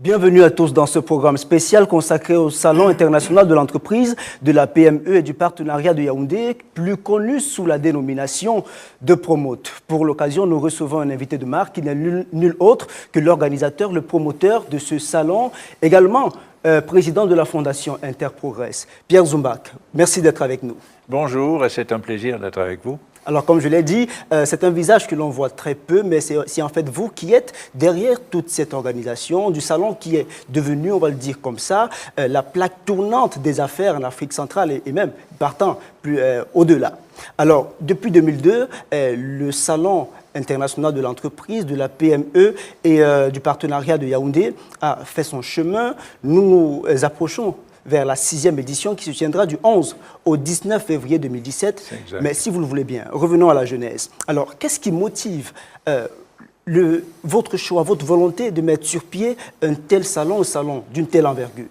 Bienvenue à tous dans ce programme spécial consacré au Salon international de l'entreprise, de la PME et du partenariat de Yaoundé, plus connu sous la dénomination de Promote. Pour l'occasion, nous recevons un invité de marque qui n'est nul autre que l'organisateur, le promoteur de ce salon, également président de la Fondation Interprogress, Pierre Zoumbak. Merci d'être avec nous. Bonjour et c'est un plaisir d'être avec vous. Alors, comme je l'ai dit, c'est un visage que l'on voit très peu, mais c'est en fait vous qui êtes derrière toute cette organisation du salon qui est devenu, on va le dire comme ça, la plaque tournante des affaires en Afrique centrale et même partant plus au-delà. Alors, depuis 2002, le salon international de l'entreprise, de la PME et du partenariat de Yaoundé a fait son chemin. Nous nous approchons vers la 6e édition qui se tiendra du 11 au 19 février 2017. Mais si vous le voulez bien, revenons à la genèse. Alors, qu'est-ce qui motive votre choix, votre volonté de mettre sur pied un tel salon, un salon d'une telle envergure?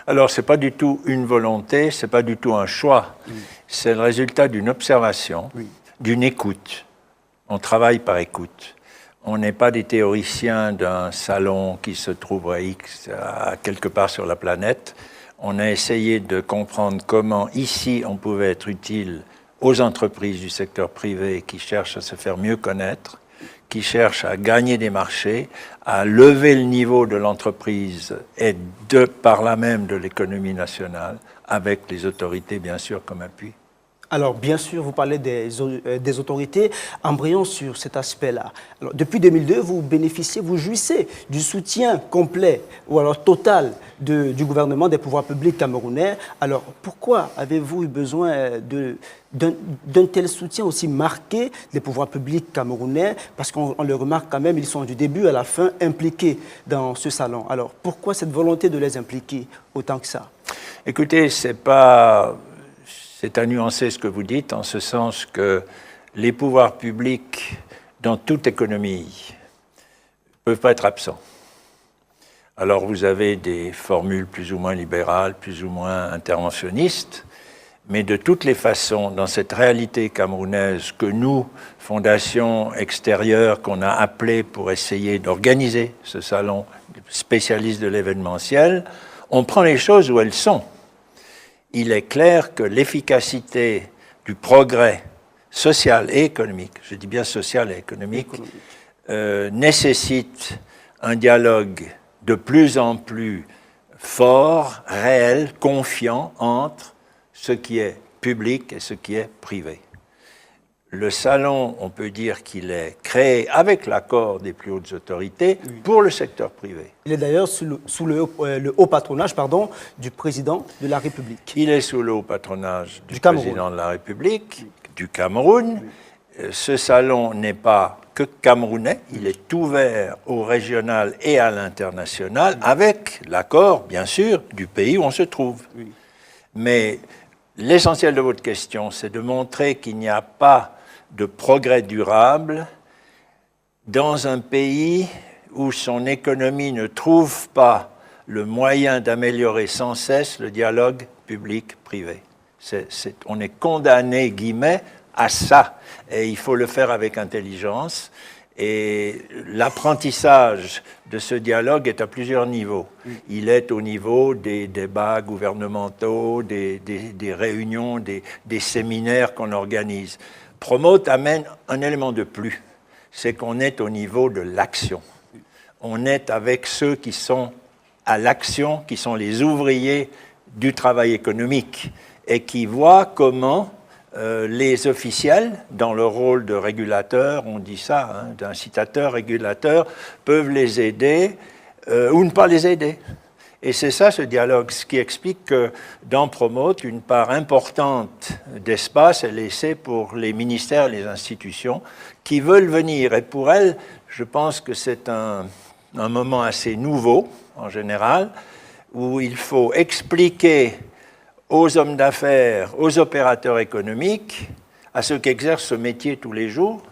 Alors, ce n'est pas du tout une volonté, ce n'est pas du tout un choix. C'est le résultat d'une observation, d'une écoute. On travaille par écoute. On n'est pas des théoriciens d'un salon qui se trouverait quelque part sur la planète. On a essayé de comprendre comment, ici, on pouvait être utile aux entreprises du secteur privé qui cherchent à se faire mieux connaître, qui cherchent à gagner des marchés, à lever le niveau de l'entreprise et par là même de l'économie nationale, avec les autorités, bien sûr, comme appui. Alors, bien sûr, vous parlez des autorités. Embrayons sur cet aspect-là. Alors, depuis 2002, vous bénéficiez, vous jouissez du soutien complet ou alors total du gouvernement, des pouvoirs publics camerounais. Alors, pourquoi avez-vous eu besoin d'un tel soutien aussi marqué des pouvoirs publics camerounais? Parce qu'on le remarque quand même, ils sont du début à la fin impliqués dans ce salon. Alors, pourquoi cette volonté de les impliquer autant que ça? Écoutez, c'est à nuancer ce que vous dites, en ce sens que les pouvoirs publics, dans toute économie, ne peuvent pas être absents. Alors vous avez des formules plus ou moins libérales, plus ou moins interventionnistes, mais de toutes les façons, dans cette réalité camerounaise que nous, Fondation extérieure, qu'on a appelée pour essayer d'organiser ce salon spécialiste de l'événementiel, on prend les choses où elles sont. Il est clair que l'efficacité du progrès social et économique, je dis bien social et économique, nécessite un dialogue de plus en plus fort, réel, confiant entre ce qui est public et ce qui est privé. Le salon, on peut dire qu'il est créé avec l'accord des plus hautes autorités pour le secteur privé. Il est d'ailleurs sous le haut patronage du président de la République. Il est sous le haut patronage du président de la République, du Cameroun. Ce salon n'est pas que camerounais, il est ouvert au régional et à l'international, avec l'accord, bien sûr, du pays où on se trouve. Mais l'essentiel de votre question, c'est de montrer qu'il n'y a pas de progrès durable dans un pays où son économie ne trouve pas le moyen d'améliorer sans cesse le dialogue public-privé. On est condamné, guillemets, à ça. Et il faut le faire avec intelligence. Et l'apprentissage de ce dialogue est à plusieurs niveaux. Il est au niveau des débats gouvernementaux, des réunions, des séminaires qu'on organise. Promote amène un élément de plus, c'est qu'on est au niveau de l'action. On est avec ceux qui sont à l'action, qui sont les ouvriers du travail économique et qui voient comment les officiels, dans leur rôle de régulateur, on dit ça, d'incitateur, régulateur, peuvent les aider ou ne pas les aider. Et c'est ça ce dialogue, ce qui explique que dans Promote, une part importante d'espace est laissée pour les ministères et les institutions qui veulent venir. Et pour elles, je pense que c'est un moment assez nouveau, en général, où il faut expliquer aux hommes d'affaires, aux opérateurs économiques, à ceux qui exercent ce métier tous les jours,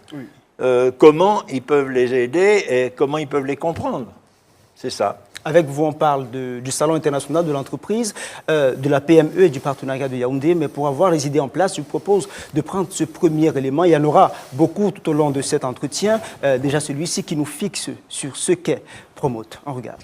comment ils peuvent les aider et comment ils peuvent les comprendre. C'est ça. Avec vous, on parle du Salon international de l'entreprise, de la PME et du partenariat de Yaoundé. Mais pour avoir les idées en place, je vous propose de prendre ce premier élément. Il y en aura beaucoup tout au long de cet entretien. Déjà celui-ci qui nous fixe sur ce qu'est Promote. On regarde.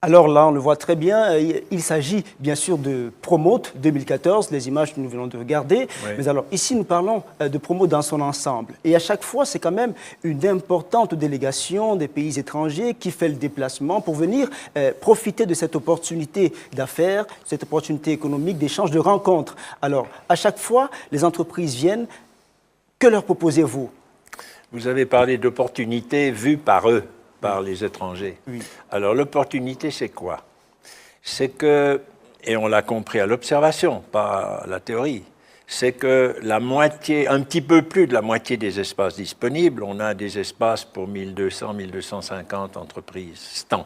Alors là, on le voit très bien, il s'agit bien sûr de Promote 2014, les images que nous venons de regarder. Oui. Mais alors ici, nous parlons de Promote dans son ensemble. Et à chaque fois, c'est quand même une importante délégation des pays étrangers qui fait le déplacement pour venir profiter de cette opportunité d'affaires, cette opportunité économique, d'échange, de rencontres. Alors, à chaque fois, les entreprises viennent. Que leur proposez-vous? Vous avez parlé d'opportunités vues par eux, par les étrangers. Oui. Alors l'opportunité, c'est quoi? C'est que, et on l'a compris à l'observation, pas à la théorie, c'est que la moitié, un petit peu plus de la moitié des espaces disponibles, on a des espaces pour 1200, 1250 entreprises, stands.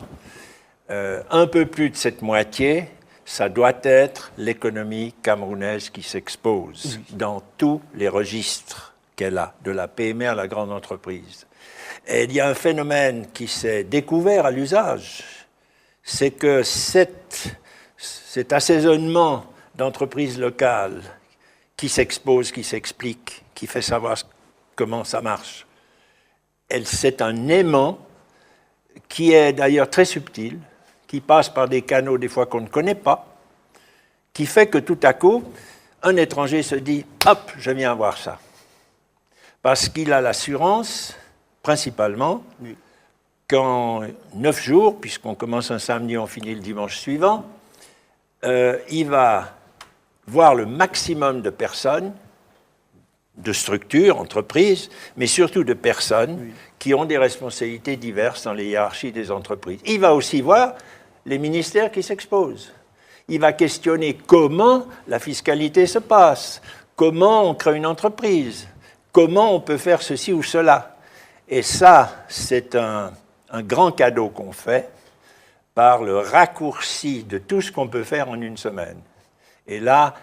Un peu plus de cette moitié, ça doit être l'économie camerounaise qui s'expose dans tous les registres qu'elle a, de la PME à la grande entreprise. Et il y a un phénomène qui s'est découvert à l'usage, c'est que cet assaisonnement d'entreprises locales qui s'expose, qui s'explique, qui fait savoir comment ça marche, c'est un aimant qui est d'ailleurs très subtil, qui passe par des canaux des fois qu'on ne connaît pas, qui fait que tout à coup, un étranger se dit « hop, je viens voir ça ». Parce qu'il a l'assurance, principalement, qu'en 9 jours, puisqu'on commence un samedi, on finit le dimanche suivant, il va voir le maximum de personnes, de structures, entreprises, mais surtout de personnes qui ont des responsabilités diverses dans les hiérarchies des entreprises. Il va aussi voir les ministères qui s'exposent. Il va questionner comment la fiscalité se passe, comment on crée une entreprise, comment on peut faire ceci ou cela. Et ça, c'est un grand cadeau qu'on fait par le raccourci de tout ce qu'on peut faire en une semaine. Et là,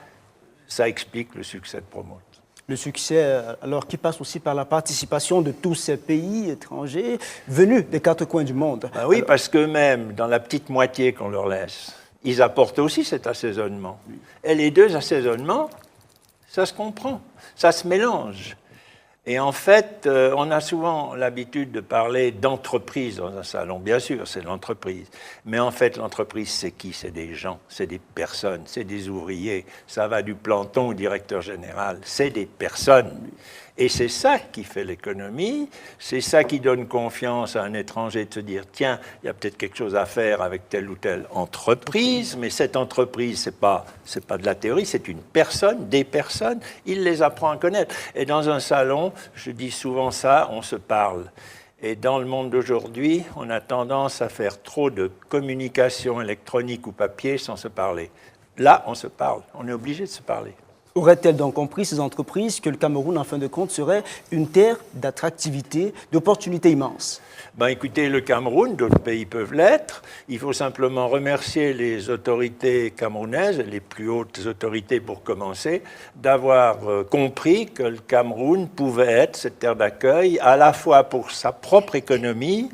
ça explique le succès de Promote. Le succès, alors, qui passe aussi par la participation de tous ces pays étrangers venus des quatre coins du monde. Ben oui, parce qu'eux-mêmes, dans la petite moitié qu'on leur laisse, ils apportent aussi cet assaisonnement. Et les deux assaisonnements, ça se comprend, ça se mélange. Et en fait, on a souvent l'habitude de parler d'entreprise dans un salon. Bien sûr, c'est l'entreprise. Mais en fait, l'entreprise, c'est qui? C'est des gens, c'est des personnes, c'est des ouvriers. Ça va du planton au directeur général. C'est des personnes. Et c'est ça qui fait l'économie. C'est ça qui donne confiance à un étranger de se dire, tiens, il y a peut-être quelque chose à faire avec telle ou telle entreprise. Mais cette entreprise, c'est pas de la théorie, c'est une personne, des personnes. Il les apprend à connaître. Et dans un salon, je dis souvent ça, on se parle. Et dans le monde d'aujourd'hui, on a tendance à faire trop de communication électronique ou papier sans se parler. Là, on se parle. On est obligé de se parler. Auraient-elles donc compris, ces entreprises, que le Cameroun, en fin de compte, serait une terre d'attractivité, d'opportunités immenses? Ben, écoutez, le Cameroun, d'autres pays peuvent l'être. Il faut simplement remercier les autorités camerounaises, les plus hautes autorités pour commencer, d'avoir compris que le Cameroun pouvait être cette terre d'accueil, à la fois pour sa propre économie,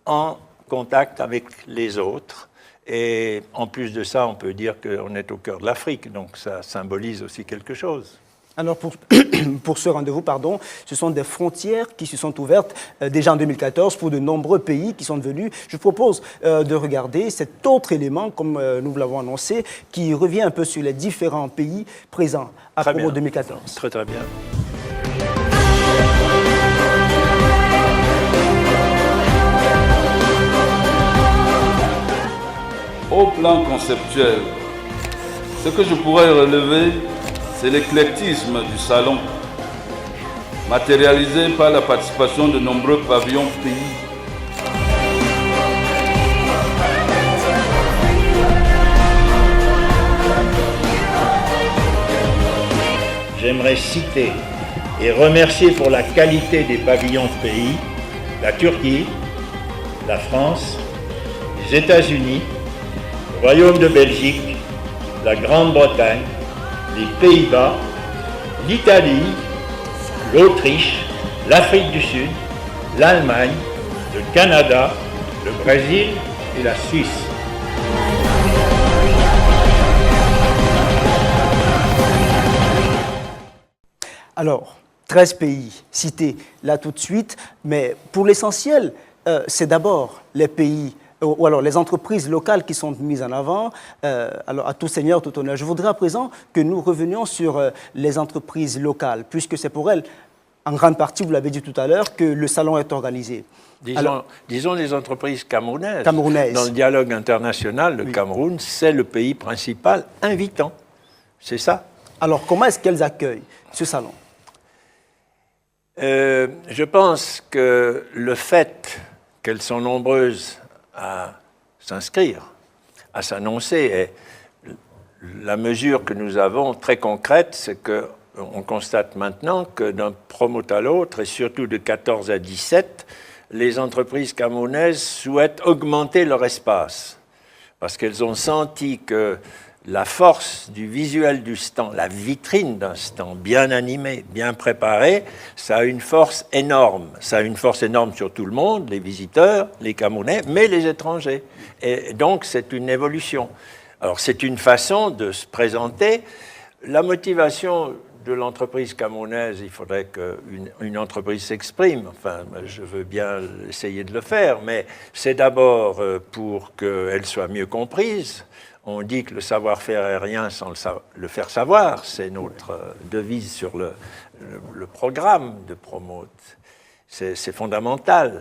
en contact avec les autres. Et en plus de ça, on peut dire qu'on est au cœur de l'Afrique, donc ça symbolise aussi quelque chose. Alors pour ce rendez-vous, ce sont des frontières qui se sont ouvertes déjà en 2014 pour de nombreux pays qui sont venus. Je propose de regarder cet autre élément, comme nous l'avons annoncé, qui revient un peu sur les différents pays présents à Promote 2014. Très très bien. Au plan conceptuel, ce que je pourrais relever, c'est l'éclectisme du salon, matérialisé par la participation de nombreux pavillons pays. J'aimerais citer et remercier pour la qualité des pavillons pays la Turquie, la France, les États-Unis, le Royaume de Belgique, la Grande-Bretagne, les Pays-Bas, l'Italie, l'Autriche, l'Afrique du Sud, l'Allemagne, le Canada, le Brésil et la Suisse. Alors, 13 pays cités là tout de suite, mais pour l'essentiel, c'est d'abord les pays ou alors les entreprises locales qui sont mises en avant. Alors, à tout seigneur, tout honneur. Je voudrais à présent que nous revenions sur les entreprises locales, puisque c'est pour elles, en grande partie, vous l'avez dit tout à l'heure, que le salon est organisé. Disons les entreprises camerounaises. Camerounaises. Dans le dialogue international, le Cameroun, c'est le pays principal invitant. C'est ça. Alors, comment est-ce qu'elles accueillent ce salon? Je pense que le fait qu'elles sont nombreuses à s'inscrire, à s'annoncer, et la mesure que nous avons très concrète, c'est qu'on constate maintenant que d'un promote à l'autre, et surtout de 14 à 17, les entreprises camerounaises souhaitent augmenter leur espace, parce qu'elles ont senti que la force du visuel du stand, la vitrine d'un stand bien animé, bien préparé, ça a une force énorme. Ça a une force énorme sur tout le monde, les visiteurs, les Camerounais, mais les étrangers. Et donc, c'est une évolution. Alors, c'est une façon de se présenter. La motivation de l'entreprise camerounaise, il faudrait qu'une entreprise s'exprime. Enfin, je veux bien essayer de le faire, mais c'est d'abord pour qu'elle soit mieux comprise. On dit que le savoir-faire est rien sans le faire savoir. C'est notre devise sur le programme de Promote. C'est fondamental.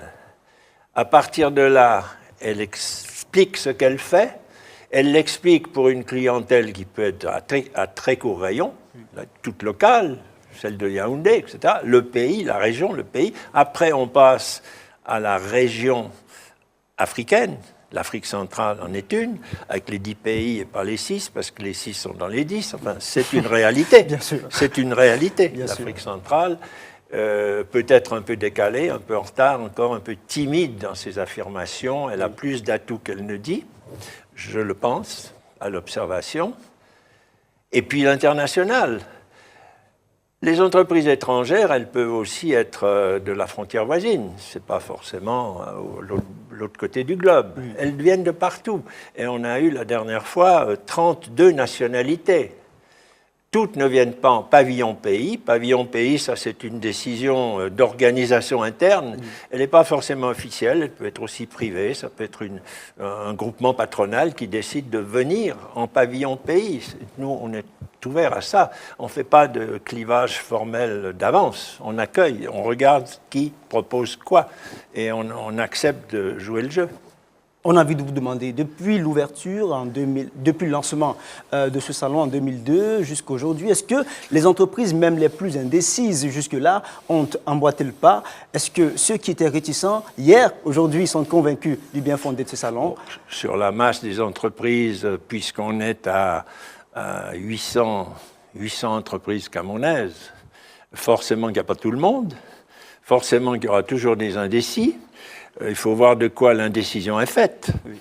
À partir de là, elle explique ce qu'elle fait. Elle l'explique pour une clientèle qui peut être à très court rayon, toute locale, celle de Yaoundé, etc. Le pays, la région, le pays. Après, on passe à la région africaine. L'Afrique centrale en est une, avec les 10 pays et pas les 6, parce que les 6 sont dans les 10. Enfin, c'est une réalité. Bien sûr. C'est une réalité. L'Afrique centrale, peut-être un peu décalée, un peu en retard, encore un peu timide dans ses affirmations. Elle a plus d'atouts qu'elle ne dit, je le pense, à l'observation. Et puis l'international. Les entreprises étrangères, elles peuvent aussi être de la frontière voisine. Ce n'est pas forcément l'autre côté du globe. Oui. Elles viennent de partout. Et on a eu la dernière fois 32 nationalités. Toutes ne viennent pas en pavillon pays. Pavillon pays, ça c'est une décision d'organisation interne. Oui. Elle n'est pas forcément officielle, elle peut être aussi privée. Ça peut être un groupement patronal qui décide de venir en pavillon pays. Nous, on est ouvert à ça. On ne fait pas de clivage formel d'avance. On accueille, on regarde qui propose quoi. Et on accepte de jouer le jeu. On a envie de vous demander, depuis l'ouverture, depuis le lancement de ce salon en 2002 jusqu'à aujourd'hui, est-ce que les entreprises, même les plus indécises jusque-là, ont emboîté le pas? Est-ce que ceux qui étaient réticents hier, aujourd'hui, sont convaincus du bien fondé de ce salon? Sur la masse des entreprises, puisqu'on est à 800 entreprises camerounaises, forcément qu'il n'y a pas tout le monde, forcément qu'il y aura toujours des indécis. Il faut voir de quoi l'indécision est faite. Oui.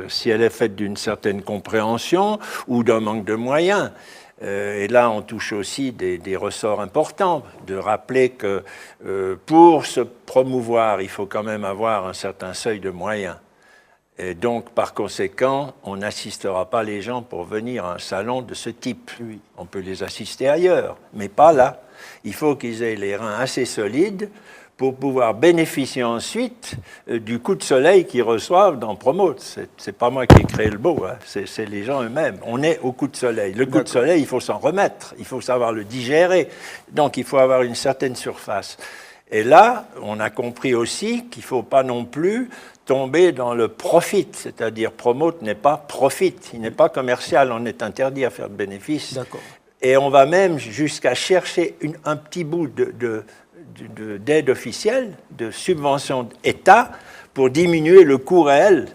Si elle est faite d'une certaine compréhension ou d'un manque de moyens. Et là, on touche aussi des ressorts importants. De rappeler que pour se promouvoir, il faut quand même avoir un certain seuil de moyens. Et donc, par conséquent, on n'assistera pas les gens pour venir à un salon de ce type. Oui. On peut les assister ailleurs, mais pas là. Il faut qu'ils aient les reins assez solides pour pouvoir bénéficier ensuite du coup de soleil qu'ils reçoivent dans Promote. C'est pas moi qui ai créé le beau, hein. C'est les gens eux-mêmes. On est au coup de soleil. Le coup de soleil, il faut s'en remettre, il faut savoir le digérer. Donc, il faut avoir une certaine surface. Et là, on a compris aussi qu'il ne faut pas non plus tomber dans le profit, c'est-à-dire Promote n'est pas profit, il n'est pas commercial, on est interdit à faire de bénéfices. D'accord. Et on va même jusqu'à chercher un petit bout d'aide officielle, de subvention d'État, pour diminuer le coût réel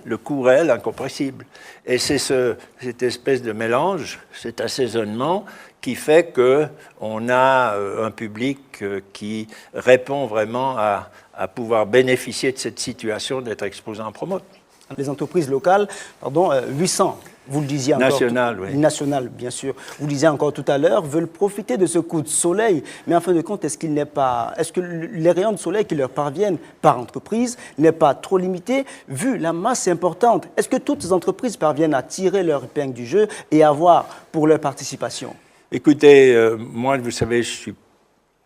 incompressible. Et c'est cette espèce de mélange, cet assaisonnement, qui fait qu'on a un public qui répond vraiment à pouvoir bénéficier de cette situation d'être exposé en Promote. Les entreprises locales, 800, vous le disiez encore. Nationales, oui. Nationales, bien sûr. Vous le disiez encore tout à l'heure, veulent profiter de ce coup de soleil. Mais en fin de compte, est-ce que les rayons de soleil qui leur parviennent par entreprise n'est pas trop limité, vu la masse importante? Est-ce que toutes les entreprises parviennent à tirer leur épingle du jeu et avoir pour leur participation? Écoutez, moi, vous savez, je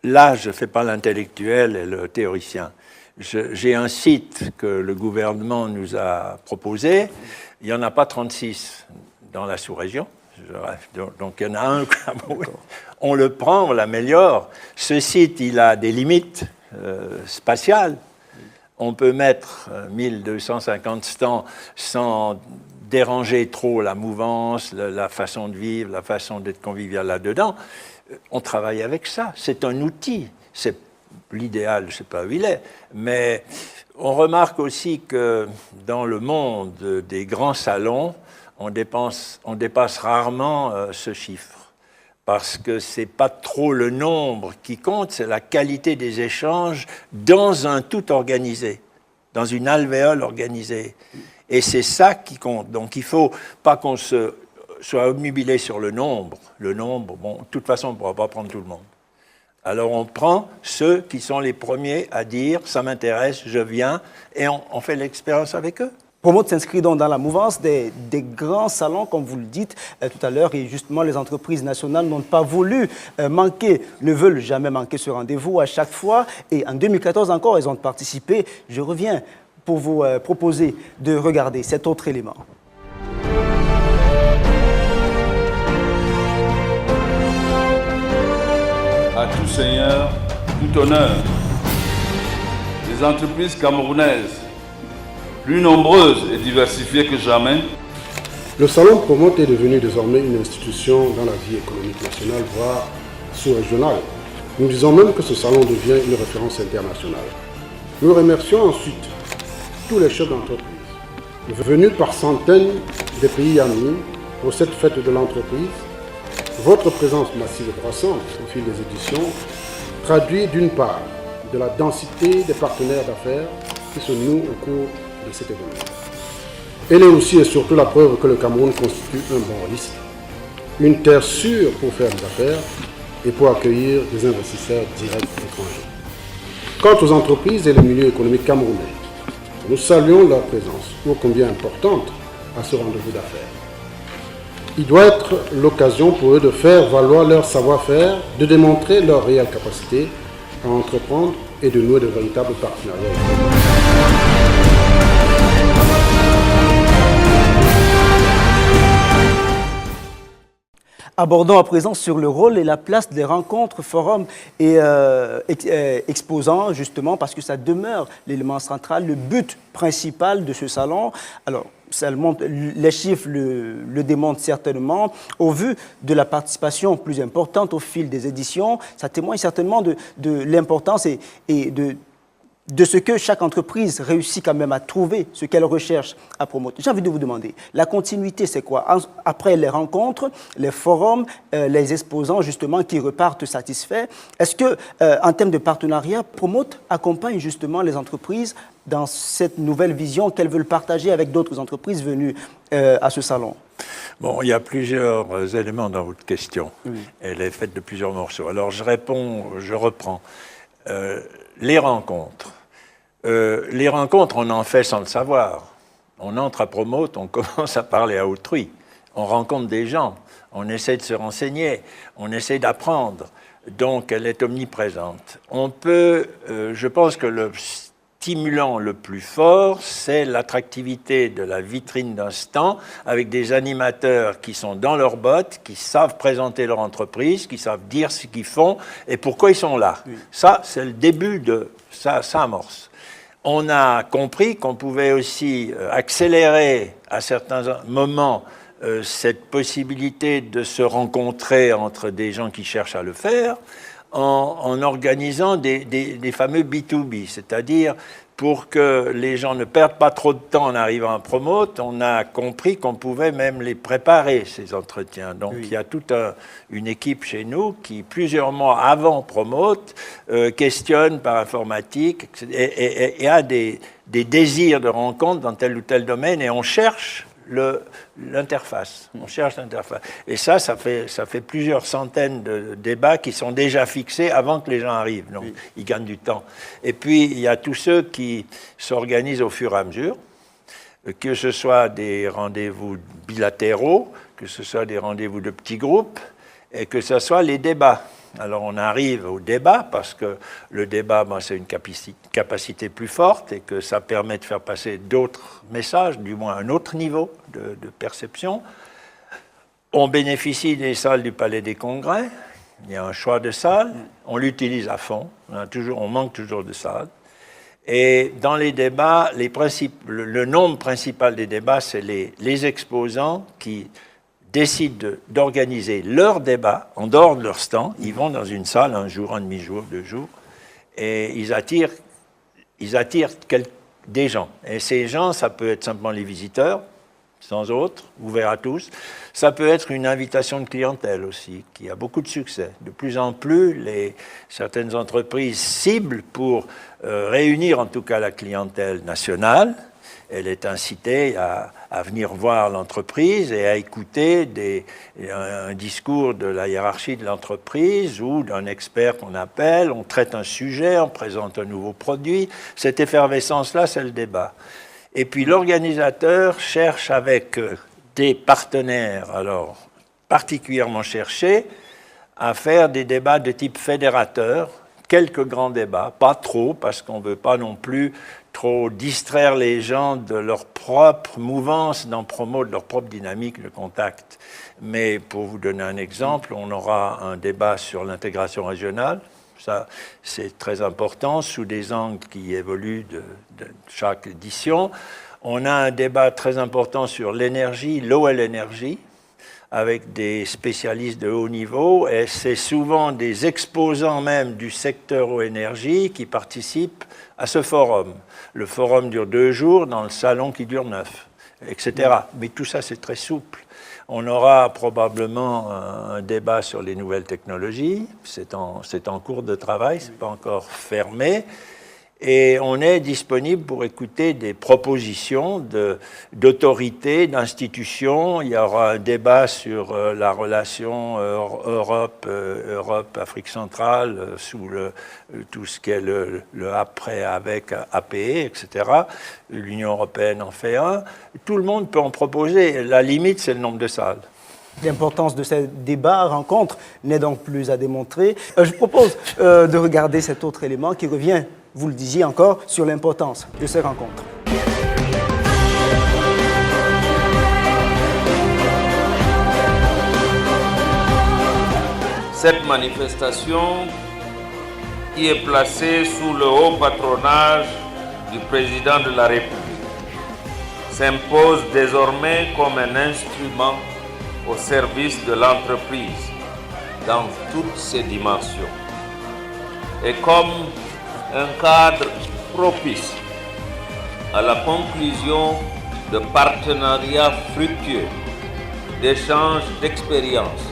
ne fais pas l'intellectuel et le théoricien. J'ai un site que le gouvernement nous a proposé. Il n'y en a pas 36 dans la sous-région. Donc il y en a un au Cameroun. On le prend, on l'améliore. Ce site, il a des limites spatiales. On peut mettre 1250 stands sans déranger trop la mouvance, la façon de vivre, la façon d'être convivial là-dedans. On travaille avec ça. C'est un outil. C'est l'idéal, je ne sais pas où il est. Mais on remarque aussi que dans le monde des grands salons, on dépasse rarement ce chiffre. Parce que ce n'est pas trop le nombre qui compte, c'est la qualité des échanges dans un tout organisé, dans une alvéole organisée. Et c'est ça qui compte. Donc il ne faut pas qu'on soit obnubilé sur le nombre. Le nombre, bon, de toute façon, on ne pourra pas prendre tout le monde. Alors on prend ceux qui sont les premiers à dire « ça m'intéresse, je viens » et on fait l'expérience avec eux. Promote s'inscrit donc dans la mouvance des grands salons, comme vous le dites tout à l'heure, et justement les entreprises nationales n'ont pas voulu manquer, ne veulent jamais manquer ce rendez-vous à chaque fois. Et en 2014 encore, elles ont participé. Je reviens pour vous proposer de regarder cet autre élément. À tout seigneur, tout honneur. Les entreprises camerounaises, plus nombreuses et diversifiées que jamais. Le Salon Promote est devenu désormais une institution dans la vie économique nationale, voire sous-régionale. Nous disons même que ce salon devient une référence internationale. Nous remercions ensuite tous les chefs d'entreprise, venus par centaines des pays amis pour cette fête de l'entreprise. Votre présence massive et croissante au fil des éditions traduit d'une part de la densité des partenaires d'affaires qui se nouent au cours de cet événement. Elle est aussi et surtout la preuve que le Cameroun constitue un bon risque, une terre sûre pour faire des affaires et pour accueillir des investisseurs directs étrangers. Quant aux entreprises et les milieux économiques camerounais, nous saluons leur présence, ô combien importante, à ce rendez-vous d'affaires. Il doit être l'occasion pour eux de faire valoir leur savoir-faire, de démontrer leur réelle capacité à entreprendre et de nouer de véritables partenariats. Abordons à présent sur le rôle et la place des rencontres, forums et exposants, justement, parce que ça demeure l'élément central, le but principal de ce salon. Alors, ça le montre, les chiffres le démontrent certainement. Au vu de la participation plus importante au fil des éditions, ça témoigne certainement de l'importance et de ce que chaque entreprise réussit quand même à trouver, ce qu'elle recherche à promouvoir. J'ai envie de vous demander, la continuité, c'est quoi? Après les rencontres, les forums, les exposants, justement, qui repartent satisfaits, est-ce que, en termes de partenariat, Promote accompagne justement les entreprises dans cette nouvelle vision qu'elles veulent partager avec d'autres entreprises venues à ce salon? Bon, il y a plusieurs éléments dans votre question. Oui. Elle est faite de plusieurs morceaux. Alors, je reprends. Les rencontres. Les rencontres, on en fait sans le savoir. On entre à Promote, on commence à parler à autrui. On rencontre des gens, on essaie de se renseigner, on essaie d'apprendre. Donc, elle est omniprésente. On peut, je pense que le stimulant le plus fort, c'est l'attractivité de la vitrine d'un stand avec des animateurs qui sont dans leurs bottes, qui savent présenter leur entreprise, qui savent dire ce qu'ils font et pourquoi ils sont là. Oui. Ça, c'est le début de... Ça amorce. On a compris qu'on pouvait aussi accélérer à certains moments cette possibilité de se rencontrer entre des gens qui cherchent à le faire, en organisant des fameux B2B, c'est-à-dire pour que les gens ne perdent pas trop de temps en arrivant à Promote, on a compris qu'on pouvait même les préparer, ces entretiens. Donc oui. Il y a toute une équipe chez nous qui, plusieurs mois avant Promote, questionne par informatique et a des désirs de rencontre dans tel ou tel domaine et on cherche l'interface. On cherche l'interface. Et ça fait plusieurs centaines de débats qui sont déjà fixés avant que les gens arrivent. Donc, oui. Ils gagnent du temps. Et puis, il y a tous ceux qui s'organisent au fur et à mesure, que ce soit des rendez-vous bilatéraux, que ce soit des rendez-vous de petits groupes, et que ce soit les débats. Alors on arrive au débat, parce que le débat, c'est une capacité plus forte et que ça permet de faire passer d'autres messages, du moins un autre niveau de perception. On bénéficie des salles du Palais des Congrès, il y a un choix de salles, on l'utilise à fond, on manque toujours de salles. Et dans les débats, le nombre principal des débats, c'est les exposants qui décident d'organiser leur débat en dehors de leur stand. Ils vont dans une salle un jour, un demi-jour, 2 jours, et ils attirent des gens. Et ces gens, ça peut être simplement les visiteurs, sans autre, ouvert à tous. Ça peut être une invitation de clientèle aussi, qui a beaucoup de succès. De plus en plus, certaines entreprises ciblent pour réunir en tout cas la clientèle nationale. Elle est incitée à venir voir l'entreprise et à écouter un discours de la hiérarchie de l'entreprise ou d'un expert qu'on appelle. On traite un sujet, on présente un nouveau produit. Cette effervescence-là, c'est le débat. Et puis l'organisateur cherche avec des partenaires, alors particulièrement cherchés, à faire des débats de type fédérateur, quelques grands débats, pas trop, parce qu'on ne veut pas non plus trop distraire les gens de leur propre mouvance dans promo, de leur propre dynamique de contact. Mais pour vous donner un exemple, on aura un débat sur l'intégration régionale. Ça, c'est très important, sous des angles qui évoluent de chaque édition. On a un débat très important sur l'énergie, l'eau et l'énergie, avec des spécialistes de haut niveau, et c'est souvent des exposants même du secteur eau énergie qui participent à ce forum. Le forum dure 2 jours, dans le salon qui dure 9, etc. Mais tout ça, c'est très souple. On aura probablement un débat sur les nouvelles technologies. C'est en cours de travail, ce n'est pas encore fermé. Et on est disponible pour écouter des propositions d'autorités, d'institutions. Il y aura un débat sur la relation Europe-Afrique centrale, sous tout ce qui est le après avec APE, etc. L'Union européenne en fait un. Tout le monde peut en proposer. La limite, c'est le nombre de salles. L'importance de ces débats, rencontres, n'est donc plus à démontrer. Je propose de regarder cet autre élément qui revient, vous le disiez encore, sur l'importance de ces rencontres. Cette manifestation, qui est placée sous le haut patronage du président de la République, s'impose désormais comme un instrument au service de l'entreprise dans toutes ses dimensions et comme un cadre propice à la conclusion de partenariats fructueux, d'échanges d'expériences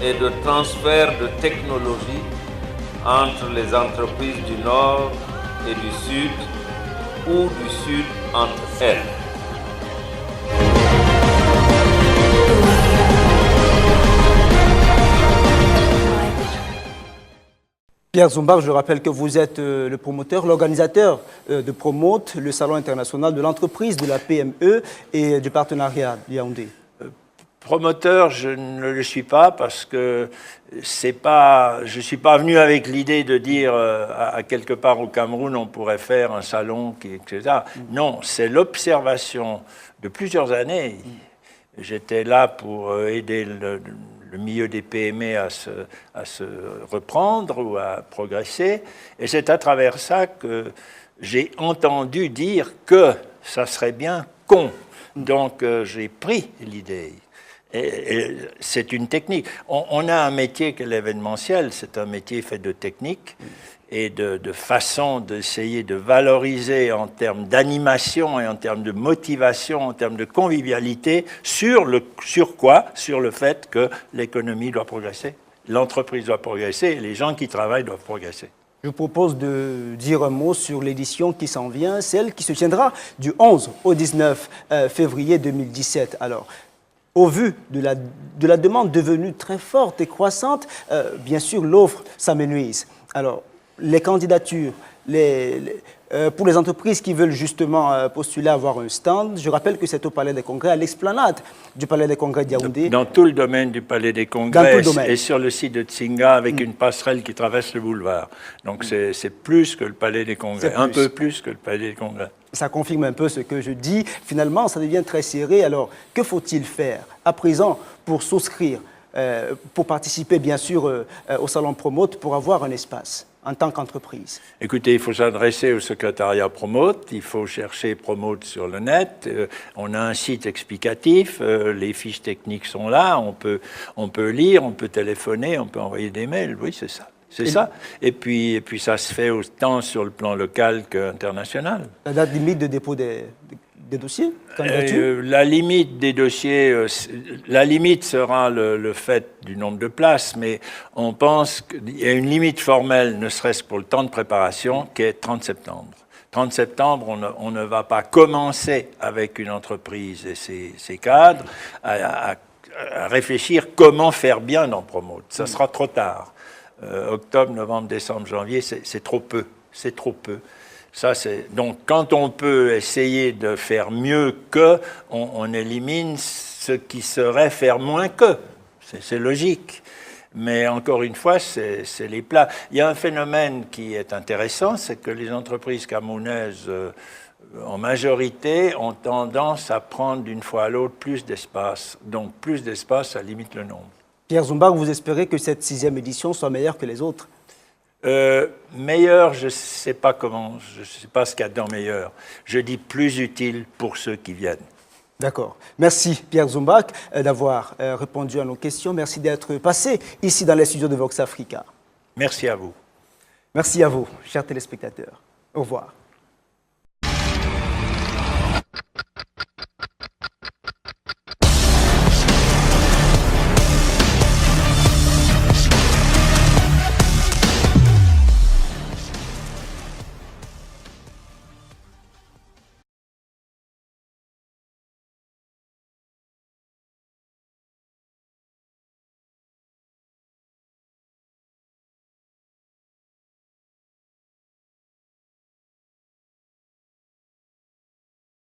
et de transfert de technologies entre les entreprises du Nord et du Sud ou du Sud entre elles. Pierre Zumbar, je rappelle que vous êtes le promoteur, l'organisateur de Promote, le Salon international de l'entreprise, de la PME et du partenariat Yaoundé. Promoteur, je ne le suis pas parce que je ne suis pas venu avec l'idée de dire à quelque part au Cameroun on pourrait faire un salon, etc. Non, c'est l'observation de plusieurs années. J'étais là pour aider le milieu des PME à se reprendre ou à progresser. Et c'est à travers ça que j'ai entendu dire que ça serait bien qu'on. Donc j'ai pris l'idée. Et c'est une technique. On a un métier qu'est l'événementiel, c'est un métier fait de technique et de façon d'essayer de valoriser en termes d'animation et en termes de motivation, en termes de convivialité, sur quoi? Sur le fait que l'économie doit progresser, l'entreprise doit progresser et les gens qui travaillent doivent progresser. Je vous propose de dire un mot sur l'édition qui s'en vient, celle qui se tiendra du 11 au 19 février 2017. Alors, au vu de la demande devenue très forte et croissante, bien sûr, l'offre s'amenuise. Alors, les candidatures, pour les entreprises qui veulent justement postuler à avoir un stand, je rappelle que c'est au Palais des Congrès, à l'esplanade du Palais des Congrès de Yaoundé. Dans tout le domaine du Palais des Congrès et sur le site de Tsinga avec une passerelle qui traverse le boulevard. Donc c'est plus que le Palais des Congrès, un peu plus que le Palais des Congrès. Ça confirme un peu ce que je dis. Finalement, ça devient très serré. Alors, que faut-il faire à présent pour souscrire, pour participer bien sûr au Salon Promote, pour avoir un espace en tant qu'entreprise? Écoutez, il faut s'adresser au secrétariat Promote, il faut chercher Promote sur le net, on a un site explicatif, les fiches techniques sont là, on peut lire, on peut téléphoner, on peut envoyer des mails, oui c'est ça. C'est ça. Et puis ça se fait autant sur le plan local qu'international. La date limite de dépôt des dossiers, la limite des dossiers, la limite sera le fait du nombre de places, mais on pense qu'il y a une limite formelle, ne serait-ce pour le temps de préparation, qui est 30 septembre. 30 septembre, on ne va pas commencer avec une entreprise et ses cadres à réfléchir comment faire bien dans Promote. Ça sera trop tard. Octobre, novembre, décembre, janvier, c'est trop peu. C'est trop peu. Donc, quand on peut essayer de faire mieux que, on élimine ce qui serait faire moins que. C'est logique. Mais encore une fois, c'est les plats. Il y a un phénomène qui est intéressant, c'est que les entreprises camerounaises, en majorité, ont tendance à prendre d'une fois à l'autre plus d'espace. Donc, plus d'espace, ça limite le nombre. Pierre Zoumbak, vous espérez que cette 6e édition soit meilleure que les autres? Meilleur, je ne sais pas comment, je ne sais pas ce qu'il y a dedans meilleur. Je dis plus utile pour ceux qui viennent. D'accord. Merci Pierre Zoumbak d'avoir répondu à nos questions. Merci d'être passé ici dans les studios de Vox Africa. Merci à vous. Merci à vous, chers téléspectateurs. Au revoir.